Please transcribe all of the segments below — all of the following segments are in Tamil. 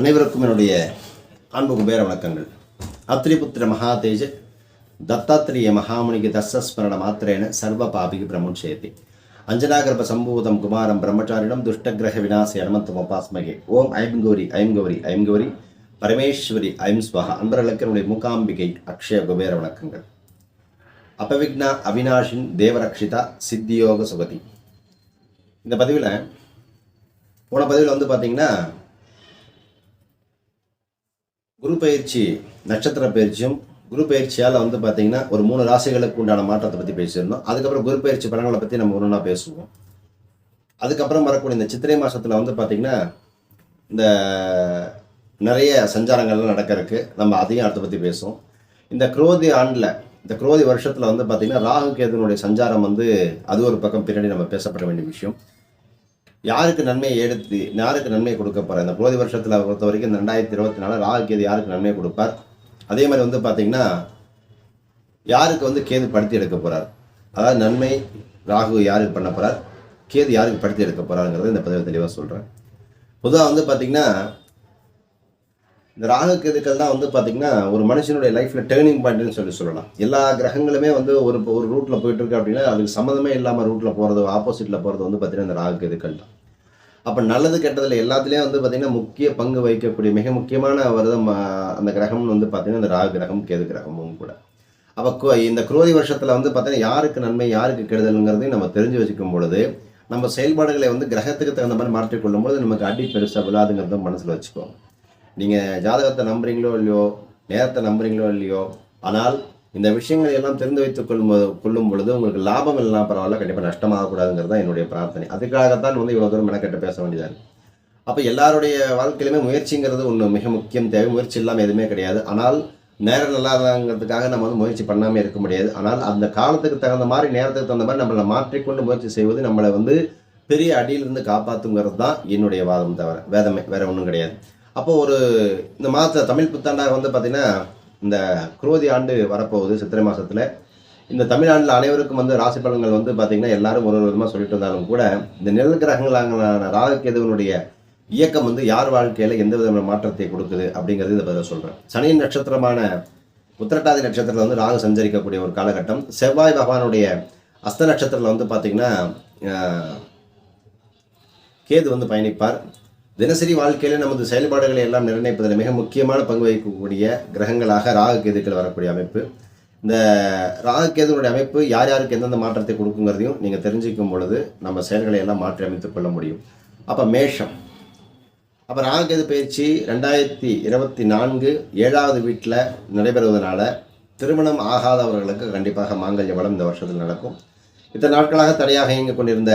அனைவருக்கும் என்னுடைய அன்பு குபேர வணக்கங்கள். அத்ரிபுத்திர மகாதேஜ தத்தாத்திரிய மகாமுனிக்கு தஸ்ஸஸ்மரண மாத்திரேன சர்வ பாபிக்கு பிரமுட்சேதி அஞ்சனாகர்ப சம்பூதம் குமாரம் பிரம்மச்சாரிடம் துஷ்டகிரக விநாச அனுமத்துமபாஸ்மகே. ஓம் ஐம் கௌரி ஐம் கௌரி ஐம் கௌரி பரமேஸ்வரி ஐம் ஸ்வஹா. அன்பர்களுக்கு என்னுடைய மூகாம்பிகை அக்ஷய குபேர வணக்கங்கள். அபவிக்னா அவினாஷின் தேவரக்ஷிதா சித்தியோக சுகதி. இந்த பதிவில் போன பதிவில் பார்த்தீங்கன்னா குரு பயிற்சி, நட்சத்திர பயிற்சியும் குரு பயிற்சியால் பார்த்தீங்கன்னா ஒரு 3 ராசிகளுக்கு உண்டான மாற்றத்தை பற்றி பேசியிருந்தோம். அதுக்கப்புறம் குரு பயிற்சி பலன்களை பற்றி நம்ம ஒன்றா பேசுவோம். அதுக்கப்புறம் வரக்கூடிய இந்த சித்திரை மாதத்தில் பார்த்தீங்கன்னா இந்த நிறைய சஞ்சாரங்கள்லாம் நடக்கிறதுக்கு நம்ம அதையும் அடுத்த பற்றி பேசுவோம். இந்த குரோதி ஆண்டில், இந்த குரோதி வருஷத்தில் பார்த்தீங்கன்னா ராகு கேதுனுடைய சஞ்சாரம் அது ஒரு பக்கம் பின்னாடி நம்ம பேசப்பட வேண்டிய விஷயம். யாருக்கு நன்மையை எடுத்து யாருக்கு நன்மையை கொடுக்க போகிறார் இந்த குரோதி வருஷத்தில் பொறுத்த வரைக்கும் இந்த 2024 ராகு கேது யாருக்கு நன்மையை கொடுப்பார், அதே மாதிரி பார்த்தீங்கன்னா யாருக்கு கேது படுத்தி எடுக்க போகிறார், அதாவது நன்மை ராகு யாருக்கு பண்ண போகிறார், கேது யாருக்கு படுத்தி எடுக்க போகிறாருங்கிறத இந்த பதிவை தெளிவாக சொல்கிறேன். பொதுவாக பார்த்தீங்கன்னா இந்த ராகு கேதுக்கள் தான் பார்த்தீங்கன்னா ஒரு மனுஷனுடைய லைஃப்பில் டேர்னிங் பாயிண்ட்னு சொல்லலாம். எல்லா கிரகங்களுமே ஒரு ரூட்டில் போயிட்டு இருக்கு அப்படின்னா அதுக்கு சம்மந்தமே இல்லாமல் ரூட்டில் போகிறது, ஆப்போசிட்டில் போகிறது பார்த்தீங்கன்னா இந்த ராகு கேதுக்கள் தான். அப்போ நல்லது கெட்டதில் எல்லாத்துலேயும் பார்த்தீங்கன்னா முக்கிய பங்கு வகிக்கக்கூடிய மிக முக்கியமான வருடம் அந்த கிரகம்னு பார்த்தீங்கன்னா இந்த ராகு கிரகம் கேது கிரகமும் கூட. அப்போ இந்த குரோதி வருஷத்தில் பார்த்தீங்கன்னா யாருக்கு நன்மை யாருக்கு கெடுதலுங்கிறதையும் நம்ம தெரிஞ்சு வச்சுக்கும் பொழுது நம்ம செயல்பாடுகளை கிரகத்துக்கு தகுந்த மாதிரி மாற்றிக்கொள்ளும் போது நமக்கு அடி பெருசாக விழாதுங்கிறத மனசில் வச்சுக்கோங்க. நீங்கள் ஜாதகத்தை நம்புறீங்களோ இல்லையோ, நேரத்தை நம்புறீங்களோ இல்லையோ, ஆனால் இந்த விஷயங்களை எல்லாம் தெரிந்து வைத்துக் கொள்ளும் பொழுது உங்களுக்கு லாபம் இல்லைனா பரவாயில்ல, கண்டிப்பாக நஷ்டமாகக்கூடாதுங்கிறது தான் என்னுடைய பிரார்த்தனை. அதுக்காகத்தான் இவ்வளோ தூரம் மெனக்கெட்ட பேச வேண்டியதாக இருக்குது. அப்போ எல்லாருடைய வாழ்க்கையிலுமே முயற்சிங்கிறது ஒன்று மிக முக்கியம் தேவை. முயற்சி இல்லாமல் எதுவுமே கிடையாது. ஆனால் நேரம் நல்லாதாங்கிறதுக்காக நம்ம முயற்சி பண்ணாமல் இருக்க முடியாது. ஆனால் அந்த காலத்துக்கு தகுந்த மாதிரி, நேரத்துக்கு தகுந்த மாதிரி நம்மளை மாற்றிக்கொண்டு முயற்சி செய்வது நம்மளை பெரிய அடியிலிருந்து காப்பாற்றுங்கிறது தான் என்னுடைய வாதம், தவிர வேற ஒன்றும் கிடையாது. அப்போது இந்த மாதத்தில் தமிழ் புத்தாண்டாக பார்த்தீங்கன்னா இந்த குரோதி ஆண்டு வரப்போகுது சித்திரை மாதத்தில். இந்த தமிழ் அனைவருக்கும் ராசி பலன்கள் பார்த்திங்கன்னா எல்லாரும் ஒரு விதமாக சொல்லிட்டு இருந்தாலும் கூட இந்த நெல் கிரகங்களான ராகு கேதுவனுடைய இயக்கம் யார் வாழ்க்கையில் எந்த விதமான மாற்றத்தை கொடுக்குது அப்படிங்கிறது இந்த பதில் சொல்கிறேன். சனியின் நட்சத்திரமான உத்திரட்டாதி நட்சத்திரத்தில் ராகு சஞ்சரிக்கக்கூடிய ஒரு காலகட்டம். செவ்வாய் பகவானுடைய அஸ்த நட்சத்திரத்தில் பார்த்திங்கன்னா கேது பயணிப்பார். தினசரி வாழ்க்கையில் நமது செயல்பாடுகளை எல்லாம் நிர்ணயிப்பதில் மிக முக்கியமான பங்கு வகிக்கக்கூடிய கிரகங்களாக ராகு கேதுக்கள் வரக்கூடிய அமைப்பு. இந்த ராகு கேதுனுடைய அமைப்பு யார் யாருக்கு எந்தெந்த மாற்றத்தை கொடுக்குங்கிறதையும் நீங்கள் தெரிஞ்சுக்கும் பொழுது நம்ம செயல்களை எல்லாம் மாற்றி அமைத்துக் கொள்ள முடியும். அப்போ மேஷம், அப்போ ராகு கேது பயிற்சி 2024 7வது வீட்டில் நடைபெறுவதனால திருமணம் ஆகாதவர்களுக்கு கண்டிப்பாக மாங்கல்ய பலம் இந்த வருஷத்தில் நடக்கும். இத்தனை நாட்களாக தடையாக இயங்கிக் கொண்டிருந்த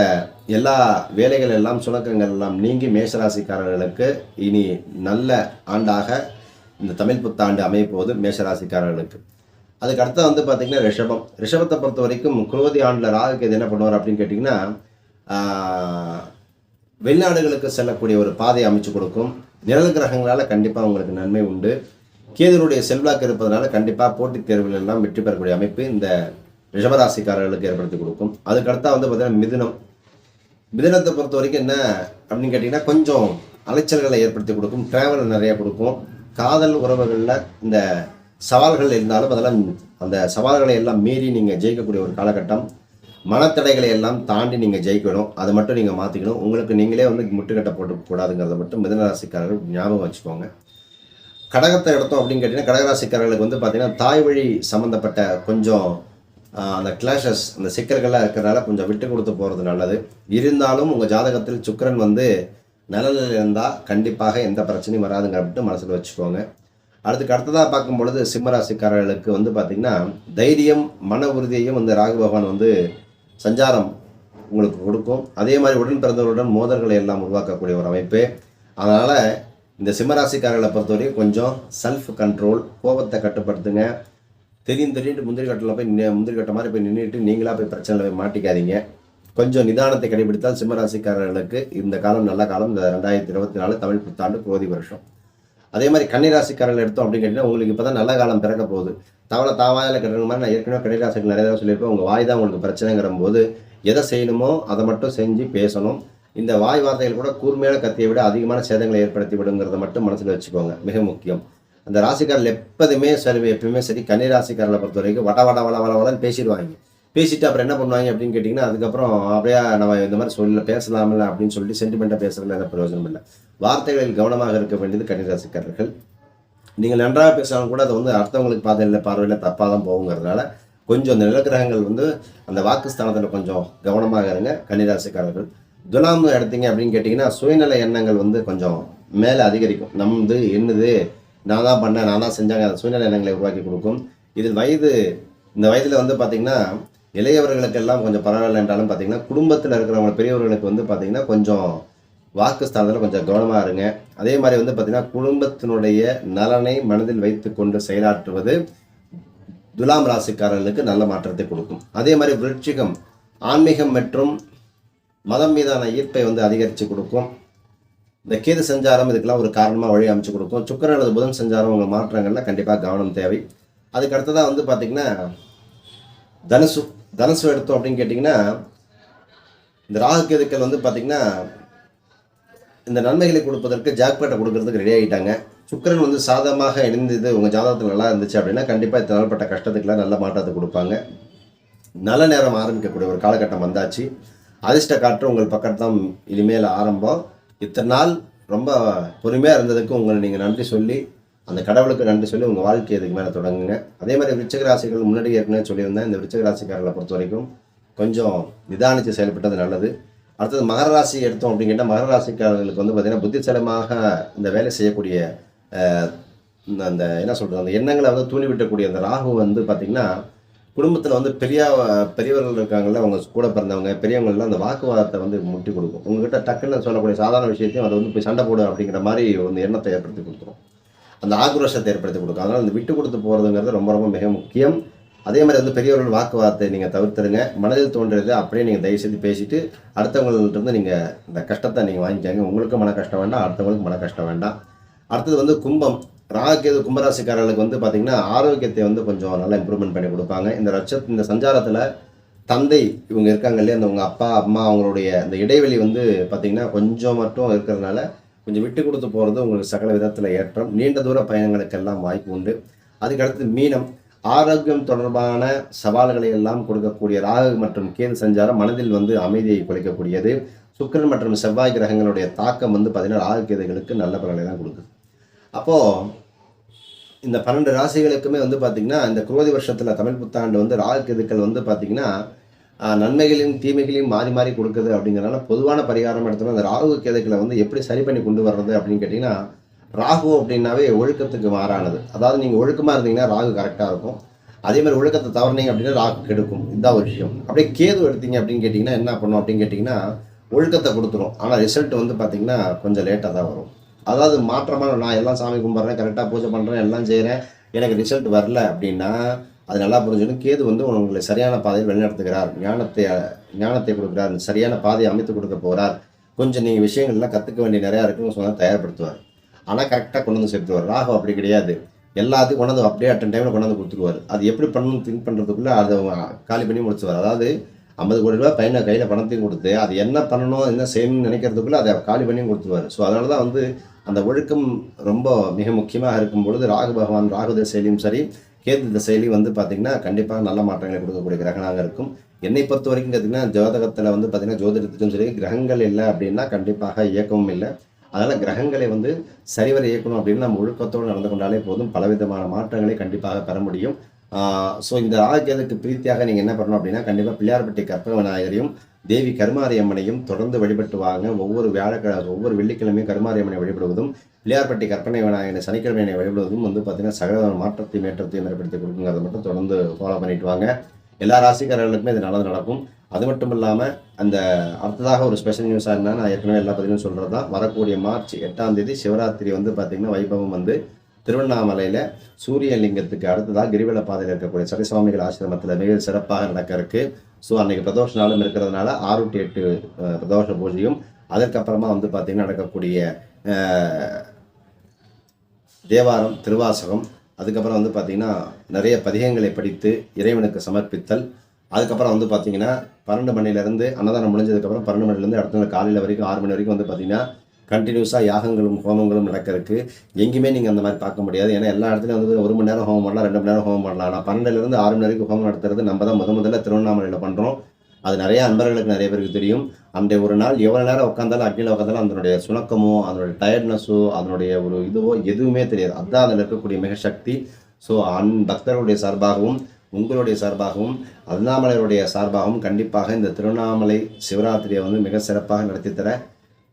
எல்லா வேலைகள் எல்லாம், சுணக்கங்கள் எல்லாம் நீங்கி மேஷராசிக்காரர்களுக்கு இனி நல்ல ஆண்டாக இந்த தமிழ் புத்தாண்டு அமையப்போகுது மேஷராசிக்காரர்களுக்கு. அதுக்கு அடுத்த பார்த்திங்கன்னா ரிஷபத்தை பொறுத்த வரைக்கும் குரோதி ஆண்டில் ராகுக்கு எது என்ன பண்ணுவார் அப்படின்னு கேட்டிங்கன்னா வெளிநாடுகளுக்கு செல்லக்கூடிய ஒரு பாதையை அமைச்சு கொடுக்கும். நிழல் கிரகங்களால் கண்டிப்பாக உங்களுக்கு நன்மை உண்டு. கேதுனுடைய செல்வாக்கு இருப்பதனால கண்டிப்பாக போட்டித் தேர்வுகள் எல்லாம் வெற்றி பெறக்கூடிய அமைப்பு இந்த ரிஷபராசிக்காரர்களுக்கு ஏற்படுத்தி கொடுக்கும். அதுக்கடுத்தா பார்த்தீங்கன்னா மிதுனத்தை பொறுத்த வரைக்கும் என்ன அப்படின்னு கேட்டிங்கன்னா கொஞ்சம் அலைச்சல்களை ஏற்படுத்தி கொடுக்கும். ட்ராவல் நிறையா கொடுக்கும். காதல் உறவுகளில் இந்த சவால்கள் இருந்தாலும் அதெல்லாம் அந்த சவால்களை எல்லாம் மீறி நீங்கள் ஜெயிக்கக்கூடிய ஒரு காலகட்டம். மனத்தடைகளை எல்லாம் தாண்டி நீங்கள் ஜெயிக்கணும். அதை மட்டும் நீங்கள் மாற்றிக்கணும். உங்களுக்கு நீங்களே முட்டுக்கட்டை போட்டுக்கூடாதுங்கிறத மட்டும் மிதுனராசிக்காரர்கள் ஞாபகம் வச்சுக்கோங்க. கடகத்தை எடுத்தோம் அப்படின்னு கேட்டிங்கன்னா கடகராசிக்காரர்களுக்கு பார்த்தீங்கன்னா தாய் வழி சம்மந்தப்பட்ட கொஞ்சம் அந்த கிளாஷஸ், அந்த சிக்கல்கள்லாம் இருக்கிறனால கொஞ்சம் விட்டு கொடுத்து போகிறது நல்லது. இருந்தாலும் உங்கள் ஜாதகத்தில் சுக்கிரன் நிழலில் இருந்தால் கண்டிப்பாக எந்த பிரச்சனையும் வராதுங்கிற மனசில் வச்சுக்கோங்க. அடுத்ததாக பார்க்கும் பொழுது சிம்மராசிக்காரர்களுக்கு பார்த்திங்கன்னா தைரியம், மன உறுதியையும் ராகு பகவான் சஞ்சாரம் உங்களுக்கு கொடுக்கும். அதே மாதிரி உடன் பிறந்தவருடன் மோதல்களை எல்லாம் உருவாக்கக்கூடிய ஒரு அமைப்பு. அதனால் இந்த சிம்மராசிக்காரர்களை பொறுத்தவரைக்கும் கொஞ்சம் செல்ஃப் கண்ட்ரோல், கோபத்தை கட்டுப்படுத்துங்க. தெரியும் முந்திரி கட்டில் போய் முந்திரி கட்ட மாதிரி போய் நின்றுட்டு நீங்களாக போய் பிரச்சனையில் போய் மாட்டிக்காதீங்க. கொஞ்சம் நிதானத்தை கடைபிடித்தால் சிம்மராசிக்காரர்களுக்கு இந்த காலம் நல்ல காலம். இந்த 2024 தமிழ் புத்தாண்டு குரோதி வருஷம். அதே மாதிரி கன்னிராசிக்காரர்கள் எடுத்தோம் அப்படின்னு கேட்டிங்கன்னா உங்களுக்கு இப்போ தான் நல்ல காலம் பிறக்க போகுது. தவளை தாவாயில் கட்டுற மாதிரி நான் ஏற்கனவே கன்னிராசிகள் நிறைய தடவை சொல்லியிருப்பேன். உங்கள் வாய் தான் உங்களுக்கு பிரச்சனைங்கிற போது எதை செய்யணுமோ அதை மட்டும் செஞ்சு பேசணும். இந்த வாய் வார்த்தைகள் கூட கூர்மையான கத்தியை விட அதிகமான சேதங்களை ஏற்படுத்தி விடுங்கிறத மட்டும் மனசில் வச்சுக்கோங்க, மிக முக்கியம். அந்த ராசிக்காரில் எப்பயுமே சரி கன்னி ராசிக்காரர்களை பொறுத்த வரைக்கும் வட வட வள வள வளன்னு பேசிடுவாங்க. பேசிட்டு அப்புறம் என்ன பண்ணுவாங்க அப்படின்னு கேட்டிங்கன்னா, அதுக்கப்புறம் அப்படியே நம்ம இந்த மாதிரி பேசலாமில்ல அப்படின்னு சொல்லிட்டு சென்டிமெண்ட்டாக பேசுறதுல எந்த பிரயோஜனம் இல்லை. வார்த்தைகளில் கவனமாக இருக்க வேண்டியது கன்னி ராசிக்காரர்கள். நீங்கள் நன்றாக பேசினாலும் கூட அதை அடுத்தவங்களுக்கு பார்வையில் தப்பாக தான் போகுங்கிறதுனால கொஞ்சம் அந்த நிலக்கிரகங்கள் அந்த வாக்குஸ்தானத்தில் கொஞ்சம் கவனமாக இருங்க கன்னிராசிக்காரர்கள். துலாம் எடுத்தீங்க அப்படின்னு கேட்டிங்கன்னா, சுயநல எண்ணங்கள் கொஞ்சம் மேலே அதிகரிக்கும். என்னது நான் தான் பண்ணேன், நான் தான் செஞ்சாங்க, அந்த சுயநல எண்ணங்களை உருவாக்கி கொடுக்கும். இதில் இந்த வயதில் பார்த்திங்கன்னா இளையவர்களுக்கெல்லாம் கொஞ்சம் பரவாயில்ல என்றாலும் பார்த்திங்கன்னா, குடும்பத்தில் இருக்கிறவங்க பெரியவர்களுக்கு பார்த்திங்கன்னா கொஞ்சம் வாக்குஸ்தானத்தில் கொஞ்சம் கவனமாக இருங்க. அதே மாதிரி பார்த்திங்கன்னா குடும்பத்தினுடைய நலனை மனதில் வைத்து கொண்டு செயலாற்றுவது துலாம் ராசிக்காரர்களுக்கு நல்ல மாற்றத்தை கொடுக்கும். அதே மாதிரி விருச்சிகம் ஆன்மீகம் மற்றும் மதம் மீதான ஈர்ப்பை அதிகரித்து கொடுக்கும். இந்த கேது சஞ்சாரம் இதுக்கெல்லாம் ஒரு காரணமாக வழி அமைச்சு கொடுக்கும். சுக்கிரன் அல்லது புதன் சஞ்சாரம் உங்கள் மாற்றங்களில் கண்டிப்பாக கவனம் தேவை. அதுக்கு அடுத்ததாக பார்த்திங்கன்னா தனுசு எடுத்தோம் அப்படின்னு கேட்டிங்கன்னா, இந்த ராகு கேதுக்கள் பார்த்திங்கன்னா இந்த நன்மைகளை கொடுப்பதற்கு ஜாக்பாட்டை கொடுக்கறதுக்கு ரெடி ஆகிட்டாங்க. சுக்கிரன் சாதகமாக இணைந்தது உங்கள் ஜாதகத்தில் நல்லா இருந்துச்சு அப்படின்னா கண்டிப்பாக தரப்பட்ட கஷ்டத்துக்கெல்லாம் நல்ல மாற்றத்தை கொடுப்பாங்க. நல்ல நேரம் ஆரம்பிக்கக்கூடிய ஒரு காலகட்டம் வந்தாச்சு. அதிர்ஷ்ட காற்று உங்கள் பக்கத்தான் இனிமேல் ஆரம்பம். இத்தனை நாள் ரொம்ப பொறுமையாக இருந்ததுக்கு உங்களை நீங்கள் நன்றி சொல்லி அந்த கடவுளுக்கு நன்றி சொல்லி உங்கள் வாழ்க்கை இதுக்கு மேலே தொடங்குங்க. அதே மாதிரி விருச்சிக ராசிகள் முன்னாடி ஏற்கனவே சொல்லியிருந்தேன். இந்த விருச்சிக ராசிக்காரர்களை பொறுத்த வரைக்கும் கொஞ்சம் நிதானித்து செயல்பட்டது நல்லது. அடுத்தது மகர ராசி எடுத்தோம் அப்படின்னு கேட்டால், மகர ராசிக்காரர்களுக்கு பார்த்திங்கன்னா புத்திசாலமாக இந்த வேலை செய்யக்கூடிய அந்த என்ன சொல்கிறது அந்த எண்ணங்களை தூண்டிவிட்டக்கூடிய அந்த ராகு பார்த்திங்கன்னா குடும்பத்தில் பெரியவர்கள் இருக்காங்கள்ல, அவங்க கூட பிறந்தவங்க பெரியவங்கள்லாம் அந்த வாக்குவாதத்தை முட்டி கொடுக்கும். உங்ககிட்ட டக்குன்னு சொல்லக்கூடிய சாதாரண விஷயத்தையும் அதை போய் சண்டை போடு அப்படிங்கிற மாதிரி எண்ணத்தை ஏற்படுத்தி கொடுத்துரும். அந்த ஆக்ரோஷத்தை ஏற்படுத்தி கொடுக்கும். அதனால் அந்த விட்டு கொடுத்து போகிறதுங்கிறது ரொம்ப ரொம்ப மிக முக்கியம். அதே மாதிரி பெரியவர்கள் வாக்குவாதத்தை நீங்கள் தவிர்த்துருங்க. மனதில் தோன்றது அப்படியே நீங்கள் தயவுசெய்து பேசிட்டு அடுத்தவங்கள்ட்ட நீங்கள் இந்த கஷ்டத்தை நீங்கள் வாங்கிக்காங்க. உங்களுக்கும் மன கஷ்டம் வேண்டாம், அடுத்தவங்களுக்கு மன கஷ்டம் வேண்டாம். அடுத்தது கும்பம் ராகுகேது கும்பராசிக்காரர்களுக்கு பார்த்திங்கன்னா ஆரோக்கியத்தை கொஞ்சம் நல்லா இம்ப்ரூவ்மெண்ட் பண்ணி கொடுப்பாங்க. இந்த சஞ்சாரத்தில் தந்தை இவங்க இருக்காங்க இல்லையா, அந்த உங்கள் அப்பா அம்மா அவங்களுடைய அந்த இடைவெளி பார்த்திங்கன்னா கொஞ்சம் மட்டும் இருக்கிறதுனால கொஞ்சம் விட்டு கொடுத்து போகிறது உங்களுக்கு சகல விதத்தில் ஏற்றம். நீண்ட தூர பயணங்களுக்கெல்லாம் வாய்ப்பு உண்டு. அதுக்கடுத்து மீனம் ஆரோக்கியம் தொடர்பான சவால்களை எல்லாம் கொடுக்கக்கூடிய ராகு மற்றும் கேது சஞ்சாரம் மனதில் அமைதியை குலைக்கக்கூடியது. சுக்கிரன் மற்றும் செவ்வாய் கிரகங்களுடைய தாக்கம் பார்த்திங்கன்னா ராகு கேதுகளுக்கு நல்ல பலனை தான் கொடுக்குது. அப்போது இந்த 12 ராசிகளுக்குமே பார்த்திங்கன்னா இந்த குரோதி வருஷத்தில் தமிழ் புத்தாண்டு ராகு கேதுக்கள் பார்த்திங்கன்னா நன்மைகளையும் தீமைகளையும் மாறி மாறி கொடுக்குது. அப்படிங்கிறனால பொதுவான பரிகாரம் எடுத்தோம்னா அந்த ராகு கேதுக்களை எப்படி சரி பண்ணி கொண்டு வர்றது அப்படின்னு கேட்டிங்கன்னா, ராகு அப்படின்னாவே ஒழுக்கத்துக்கு மாறானது. அதாவது நீங்கள் ஒழுக்கமாக இருந்தீங்கன்னா ராகு கரெக்டாக இருக்கும். அதே மாதிரி ஒழுக்கத்தை தவறினீங்க அப்படின்னா ராகு கெடுக்கும். இதுதான் ஒரு விஷயம். அப்படியே கேது எடுத்தீங்க அப்படின்னு கேட்டிங்கன்னா என்ன பண்ணும் அப்படின்னு கேட்டிங்கன்னா ஒழுக்கத்தை கொடுத்துரும். ஆனால் ரிசல்ட் பார்த்திங்கன்னா கொஞ்சம் லேட்டாக தான் வரும். அதாவது மாற்றமான நான் எல்லாம் சாமி கும்பிட்றேன், கரெக்டாக பூஜை பண்ணுறேன், எல்லாம் செய்கிறேன், எனக்கு ரிசல்ட் வரல அப்படின்னா அது நல்லா புரிஞ்சுக்கணும். கேது உங்களை சரியான பாதையில் வழிநடத்துகிறார், ஞானத்தை கொடுக்குறார், சரியான பாதையை அமைத்து கொடுக்க போகிறார். கொஞ்சம் நீங்கள் விஷயங்கள்லாம் கற்றுக்க வேண்டிய நிறையா இருக்குன்னு சொன்னால் தயார்படுத்துவார். ஆனால் கரெக்டாக கொண்டு சேர்த்துவார். ராகு அப்படி கிடையாது. எல்லாத்தையும் கொண்டாந்து அப்படியே அட்டன் டைமில் கொண்டாந்து கொடுத்துருவார். அது எப்படி பண்ணணும்னு திங்க் பண்ணுறதுக்குள்ளே அதை காலி பண்ணி முடிச்சுவார். அதாவது 50 கோடி ரூபா பையனை கையில் பணத்தையும் கொடுத்து அது என்ன பண்ணணும் என்ன செய்யணும்னு நினைக்கிறதுக்குள்ளே அதை காலி பண்ணியும் கொடுத்துருவார். ஸோ அதனால தான் அந்த ஒழுக்கம் ரொம்ப மிக முக்கியமாக இருக்கும் பொழுது ராகு பகவான் ராகு திசையிலையும் சரி கேது திசையிலையும் பார்த்திங்கன்னா கண்டிப்பாக நல்ல மாற்றங்களை கொடுக்கக்கூடிய கிரகணாக இருக்கும். என்னை பொறுத்த வரைக்கும் பார்த்திங்கன்னா ஜோதகத்தில் பார்த்திங்கன்னா ஜோதிடத்துக்கும் சரி கிரகங்கள் இல்லை அப்படின்னா கண்டிப்பாக இயக்கமும் இல்லை. அதனால் கிரகங்களை சரிவர இயக்கணும் அப்படின்னு நம்ம ஒழுக்கத்தோடு நடந்து கொண்டாலே போதும், பலவிதமான மாற்றங்களை கண்டிப்பாக பெற முடியும். ஸோ இந்த ராகுகேதுக்கு பிரீத்தியாக நீங்கள் என்ன பண்ணணும் அப்படின்னா கண்டிப்பாக பிள்ளையார்பட்டி கற்பக விநாயகரையும் தேவி கருமாரியம்மனையும் தொடர்ந்து வழிபட்டு வாங்க. ஒவ்வொரு வெள்ளிக்கிழமையும் கருமாரியம்மனை வழிபடுவதும் பிள்ளையார்பட்டி கற்பனை விநாயகனை சனிக்கிழமையை வழிபடுவதும் பார்த்திங்கன்னா சகல மாற்றத்தையும் ஏற்றத்தையும் ஏற்படுத்தி கொடுக்குங்கிறத மட்டும் தொடர்ந்து ஃபாலோ பண்ணிட்டு வாங்க. எல்லா ராசிக்காரர்களுக்குமே இது நல்லது நடக்கும். அது மட்டும் இல்லாமல் அந்த அடுத்ததாக ஒரு ஸ்பெஷல் நியூஸாக இருந்தால் நான் ஏற்கனவே எல்லா பதிலும் சொல்கிறது தான், வரக்கூடிய மார்ச் 8ஆம் தேதி சிவராத்திரி பார்த்திங்கன்னா வைபவம் திருவண்ணாமலையில் சூரியலிங்கத்துக்கு அடுத்ததாக கிரிவல பாதையில் இருக்கக்கூடிய சரிசுவாமிகள் ஆசிரமத்தில் மிக சிறப்பாக நடக்க இருக்கு. ஸோ அன்றைக்கி பிரதோஷ நாளும் இருக்கிறதுனால 6 to 8 பிரதோஷ பூஜையும் அதற்கப்புறமா பார்த்திங்கன்னா நடக்கக்கூடிய தேவாரம் திருவாசகம் அதுக்கப்புறம் பார்த்திங்கன்னா நிறைய பதிகங்களை படித்து இறைவனுக்கு சமர்ப்பித்தல் அதுக்கப்புறம் வந்து பார்த்தீங்கன்னா 12 மணிலேருந்து அன்னதானம் முடிஞ்சதுக்கப்புறம் 12 மணிலேருந்து அடுத்த நாள் காலையில் வரைக்கும் 6 மணி வரைக்கும் வந்து பார்த்தீங்கன்னா கண்டினியூஸாக யாகங்களும் ஹோமங்களும் நடக்கிறதுக்கு எங்கேயுமே நீங்கள் அந்த மாதிரி பார்க்க முடியாது. ஏன்னா எல்லா இடத்துலையும் வந்து 1 மணி நேரம் ஹோமம் பண்ணலாம், 2 மணி நேரம் ஹோமம் பண்ணலாம். ஆனால் 12லேருந்து 6 மணி வரைக்கும் ஹோமம் நடத்துறது நம்ம தான் முதல்ல திருவண்ணாமலையில் பண்ணுறோம். அது நிறைய அன்பர்களுக்கு நிறைய பேருக்கு தெரியும். அந்த ஒரு நாள் எவ்வளோ நேரம் உட்காந்தாலும் அக்னியில் உட்காந்தாலும் அதனுடைய சுணக்கமோ அதனுடைய டயர்ட்னஸோ அதனுடைய ஒரு இதுவோ எதுவுமே தெரியாது. அதுதான் அதில் இருக்கக்கூடிய மிக சக்தி. ஸோ பக்தர்களுடைய சார்பாகவும் உங்களுடைய சார்பாகவும் அண்ணாமலையுடைய சார்பாகவும் கண்டிப்பாக இந்த திருவண்ணாமலை சிவராத்திரியை வந்து மிக சிறப்பாக நடத்தித்தர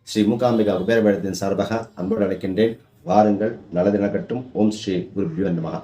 ஸ்ரீ மூகாம்பிகா குபேரபீடத்தின் சார்பாக அன்போடு அழைக்கின்றேன். வாருங்கள், நல்லது நடக்கட்டும். ஓம் ஸ்ரீ குருபியோ நமஹ.